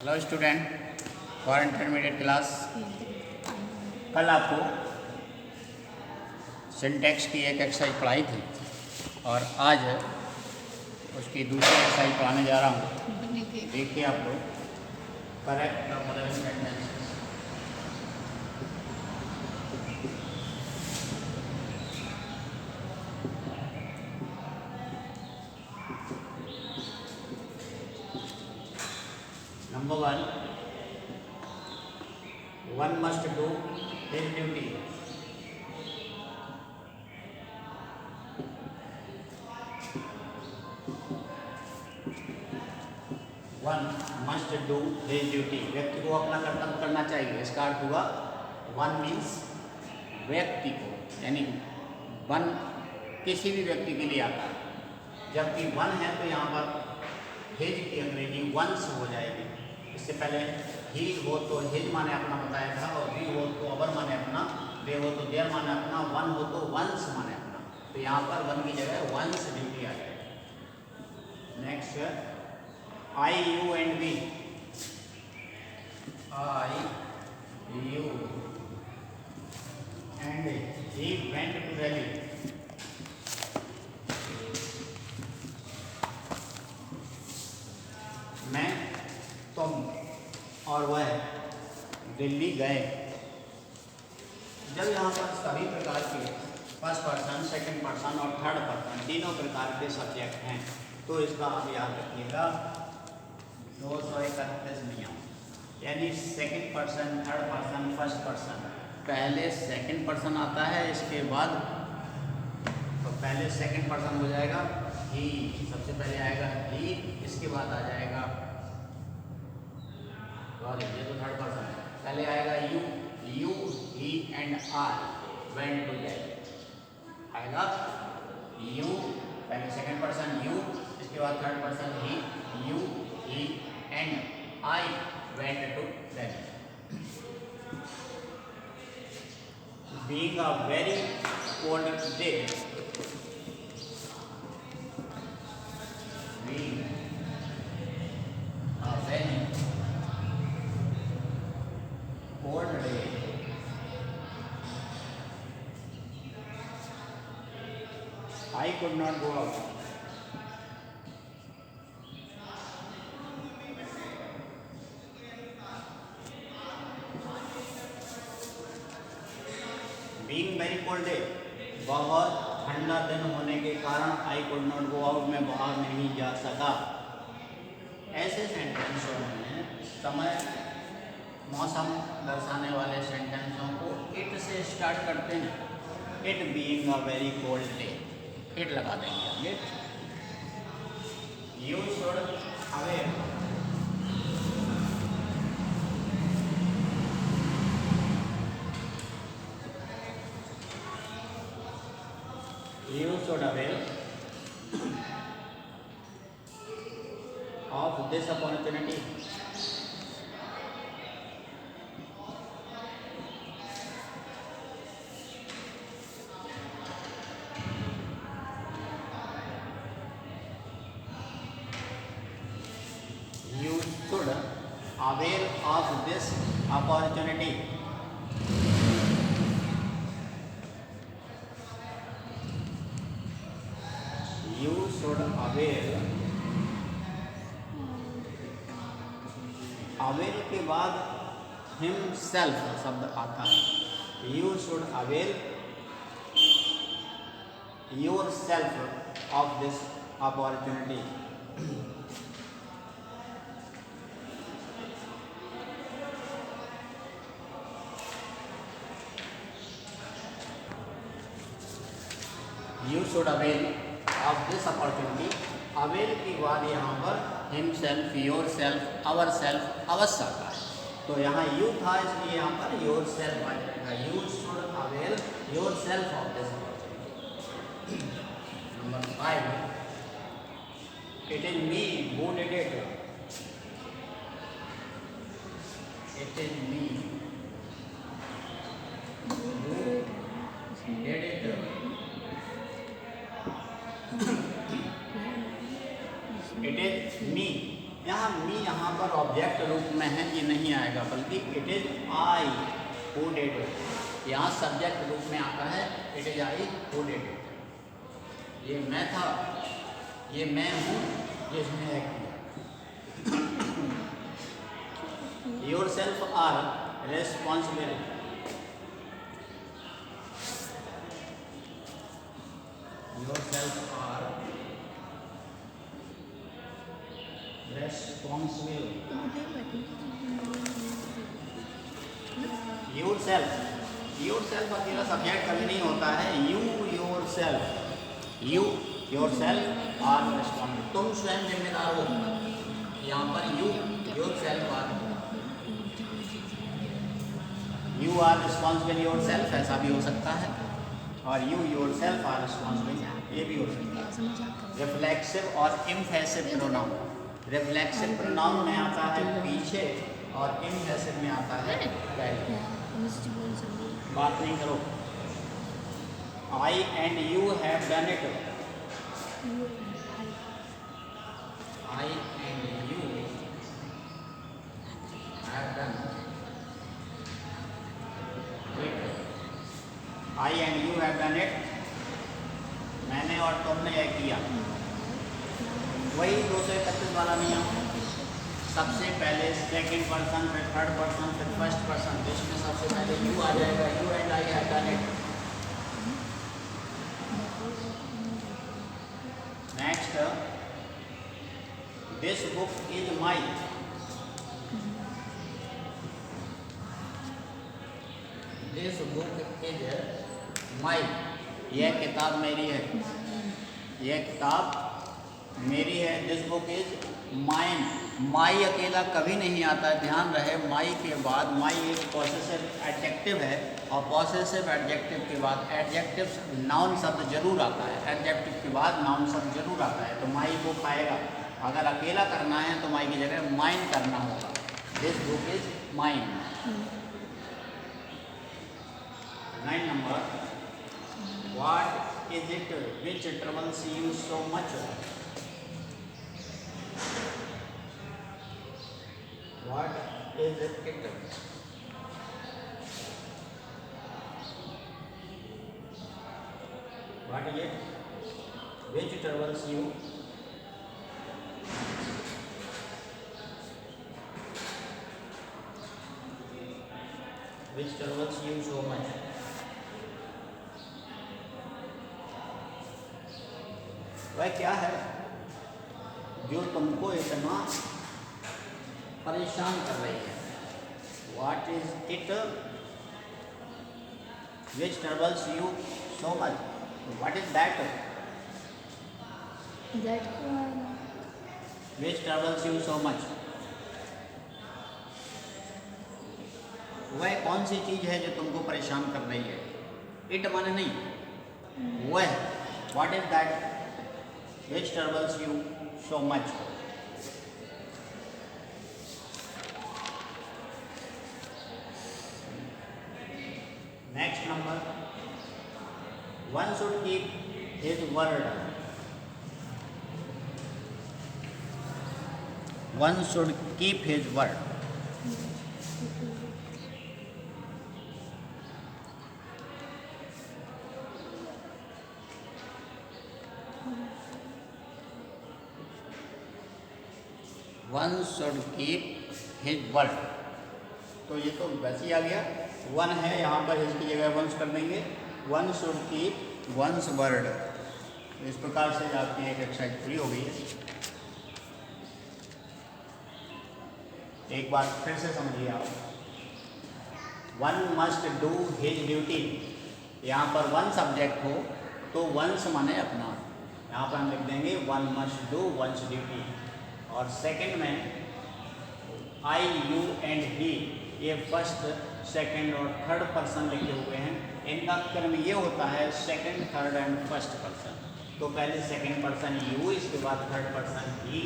Hello student for intermediate class. कल आपको syntax की एक एक्सरसाइज पढ़ाई थी और आज उसकी दूसरी एक्सरसाइज पढ़ाने जा रहा हूँ। देखिए आप लोग, correct the following sentence. Number one must do his duty. One must do his duty, व्यक्ति को अपना कर्तव्य करना चाहिए। इसका अर्थ हुआ वन मीन्स व्यक्ति को, यानी वन किसी भी व्यक्ति के लिए आता है। जबकि वन है तो यहाँ पर हिज की अंग्रेजी वंस हो जाएगी। इससे पहले ही हो तो हिज माने अपना बताया था, और वी हो तो अवर माने अपना, दे हो तो देयर माने अपना, वन हो तो वंस माने अपना। तो यहाँ पर वन की जगह वंस ड्यूटी आ जाएगी। Next, I you and we. I you and he went to Delhi. मैं, तुम और वह दिल्ली गए। जब यहाँ पर सभी प्रकार के फर्स्ट पर्सन, सेकंड पर्सन और थर्ड पर्सन तीनों प्रकार के सब्जेक्ट हैं, तो इसका आप याद रखिएगा 231 नियम। यानी second person, third person, first person, पहले सेकंड पर्सन आता है, इसके बाद तो पहले सेकंड पर्सन हो जाएगा ही, सबसे पहले आएगा ही, इसके बाद आ जाएगा, ये तो थर्ड पर्सन है, पहले आएगा you, you he and I went to Delhi. आएगा यू, पहले सेकंड पर्सन यू, इसके बाद third person he, you he and I went to Delhi. Being a very cold day, being a very cold day, I could not go out. Being very cold day, बहुत ठंडा दिन होने के कारण I could not go out, मैं बाहर नहीं जा सका। ऐसे सेंटेंसों में समय, मौसम दर्शाने वाले सेंटेंसों को इट से स्टार्ट करते हैं। It being a very cold day, it लगा देंगे। It, you should aware, you should aware of this opportunity. should avail of this opportunity. You should avail, avail के बाद himself शब्द आता है। You should avail yourself of this opportunity. You should avail of this opportunity. avail के बाद यहाँ पर himself, yourself, ourself, अवश्य आता है। तो यहाँ you था, इसलिए यहाँ पर yourself आ जाएगा। You should avail yourself of this opportunity. Number 5, it is me who did it. It is me who did it. It is मी, यहाँ मी यहाँ पर ऑब्जेक्ट सब्जेक्ट रूप में है ये नहीं आएगा, बल्कि it is I who did it. यहाँ सब्जेक्ट रूप में आता है it is I who did it. ये मैं था, ये मैं हूँ जिसने है किया। Yourself are responsible. Yourself are responsible. Yourself अकेला सब्जेक्ट कभी नहीं होता है। You yourself are responsible। तुम स्वयं जिम्मेदार हो। यहाँ पर yourself are responsible yourself ऐसा भी हो सकता है, और you yourself are responsible ये भी हो सकता है। रिफ्लेक्सिव और इम्फेसिव प्रोनाउन। रिफ्लेक्सिव प्रोनाउन में आता है पीछे और इम्फेसिव में आता है पहले। बात नहीं करो। I and you have done it। I and you have done it। I and you have done it। मैंने और तुमने यह किया। वही 231 वाला नियम, सबसे पहले सेकंड पर्सन, फिर थर्ड पर्सन, फिर फर्स्ट पर्सन, जिसमें सबसे पहले यू आ जाएगा। You and I have done it. Next, this book is my. This book is my. यह किताब मेरी है। यह किताब मेरी है। This book is mine. My अकेला कभी नहीं आता, ध्यान रहे। माई के बाद, माई एक पॉसेसिव एडजेक्टिव है, और पॉसेसिव एडजेक्टिव के बाद एडजेक्टिव नाउन शब्द जरूर आता है। एडजेक्टिव के बाद नाउन शब्द जरूर आता है। तो माई बुक आएगा। अगर अकेला करना है तो माई की जगह माइन करना होगा। This book is mine. 9 number, what is it which troubles you so much? What is it? What is it which troubles you? Which troubles you so much? वह क्या है जो तुमको इतना परेशान कर रही है? What is it which troubles you so much? What is that? Which troubles you so much? वह कौन सी चीज है जो तुमको परेशान कर रही है? इट माने नहीं, वह। What is that which troubles you so much? Next number, one should keep his word. One should keep his word. One should keep his word. तो ये तो वैसे ही आ गया। वन है यहाँ पर, इसकी जगह वंस कर देंगे। One should keep once word. इस प्रकार से आपकी एक एक्सरसाइज पूरी हो गई है। एक बार फिर से समझिए आप। One must do his duty. यहाँ पर वन सब्जेक्ट हो तो वंस माने अपना। यहाँ पर हम लिख देंगे one must do once duty. और सेकंड में आई, यू एंड ही, ये फर्स्ट, सेकंड और थर्ड पर्सन लिखे हुए हैं। इनका क्रम ये होता है second, third and first person. तो पहले सेकंड पर्सन यू, इसके बाद थर्ड पर्सन ही,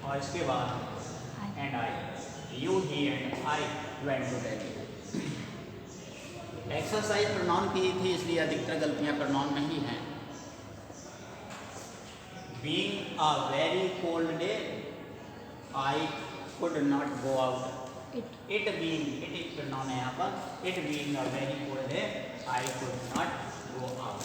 और इसके बाद and I. You, he and I went to Delhi. Exercise pronoun की ही थी, इसलिए अधिकतर गलतियाँ प्रोनाउन में ही हैं। Being a very cold day, I could not go out. It being, it is pronoun है यहाँ पर, it being a very cold day, I could not go out.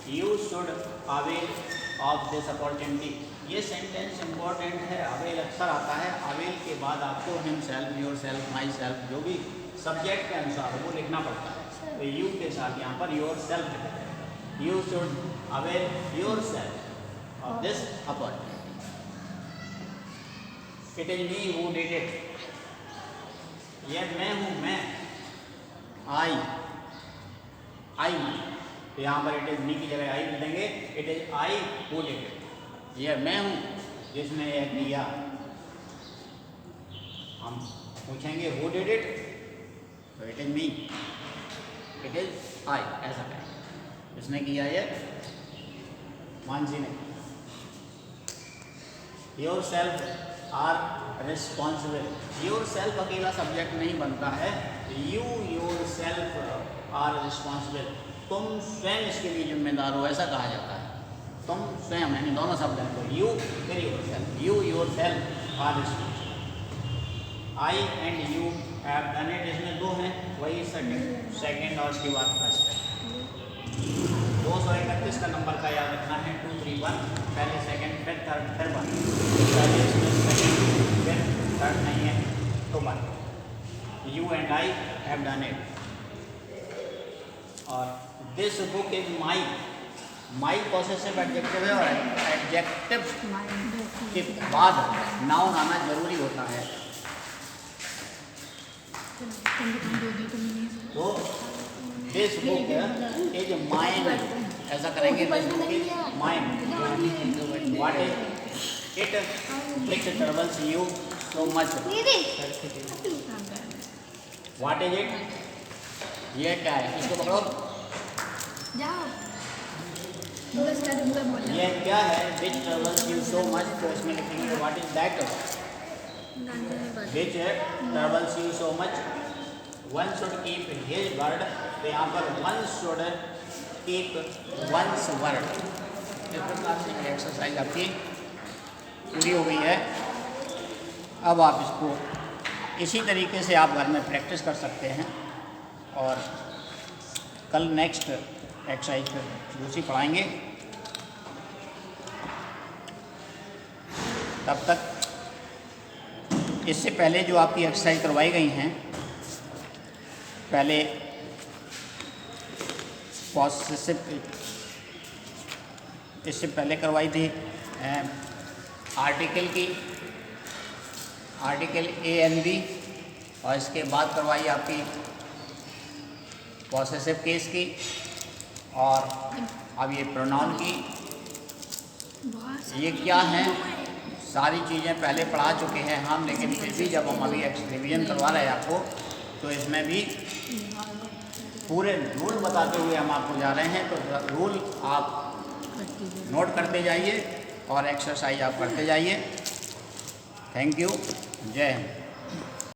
You should avail of this opportunity. ये sentence important है, avail अक्सर आता है, avail के बाद आपको हिमसेल्फ, योरसेल्फ, माई सेल्फ जो भी सब्जेक्ट के अनुसार वो लिखना पड़ता है, तो यू के साथ यहाँ पर योरसेल्फ लिखा है। You should avail yourself of this opportunity. It is me who did it, यह मैं हूँ, मैं, आई मैं, तो यहाँ पर इट इज मी की जगह आई लिख देंगे, it is I who did it, यह मैं हूँ जिसने यह किया। हम पूछेंगे हु डिड इट, तो it is me, it is I, ऐसा कहें, जिसने किया ये मानसी ने। Yourself are responsible, yourself अकेला सब्जेक्ट नहीं बनता है, you yourself are responsible, तुम स्वयं इसके लिए जिम्मेदार हो, ऐसा कहा जाता है। तुम स्वयं, यानी दोनों शब्द हैं, तो यू फिर yourself, you yourself are responsible. I and you have done it, इसमें दो हैं, वही सेकेंड और उसके बाद फर्स्ट है। 231 का नंबर का याद रखना है, 2 3 1, पहले सेकेंड फिर थर्ड फिर वन, पहले इसमें सेकेंड फिर थर्ड नहीं है तो one. You and I have done it. और this book is my, my possessive adjective है, और एडजेक्टिव के बाद नाउन आना जरूरी होता है। तो दिस बुक इज माइन, ऐसा करेंगे, this book is mine. What is it, which troubles you so much, what is it, ये क्या है, इसको पकड़ो, ये क्या है, विच ट्रबल्स यू सो मच, तो इसमें लिखेंगे what is that, which troubles you so much. One should keep his word, तो यहाँ पर one should keep once word. इस प्रकार से एक्सरसाइज आपकी पूरी हो गई है। अब आप इसको इसी तरीके से आप घर में प्रैक्टिस कर सकते हैं, और कल नेक्स्ट एक्सरसाइज दूसरी पढ़ाएंगे। तब तक इससे पहले जो आपकी एक्सरसाइज करवाई गई हैं, पहले पॉसेसिव, इससे पहले करवाई थी आर्टिकल की, आर्टिकल ए एन बी, और इसके बाद करवाई आपकी पॉसेसिव केस की, और अब ये प्रोनाउन की। ये क्या है, सारी चीज़ें पहले पढ़ा चुके हैं हम, लेकिन फिर भी जब हम अभी रिवीजन करवा रहे हैं आपको, तो इसमें भी पूरे रूल बताते हुए हम आपको जा रहे हैं। तो रूल आप नोट करते जाइए और एक्सरसाइज आप करते जाइए। थैंक यू, जय हिंद।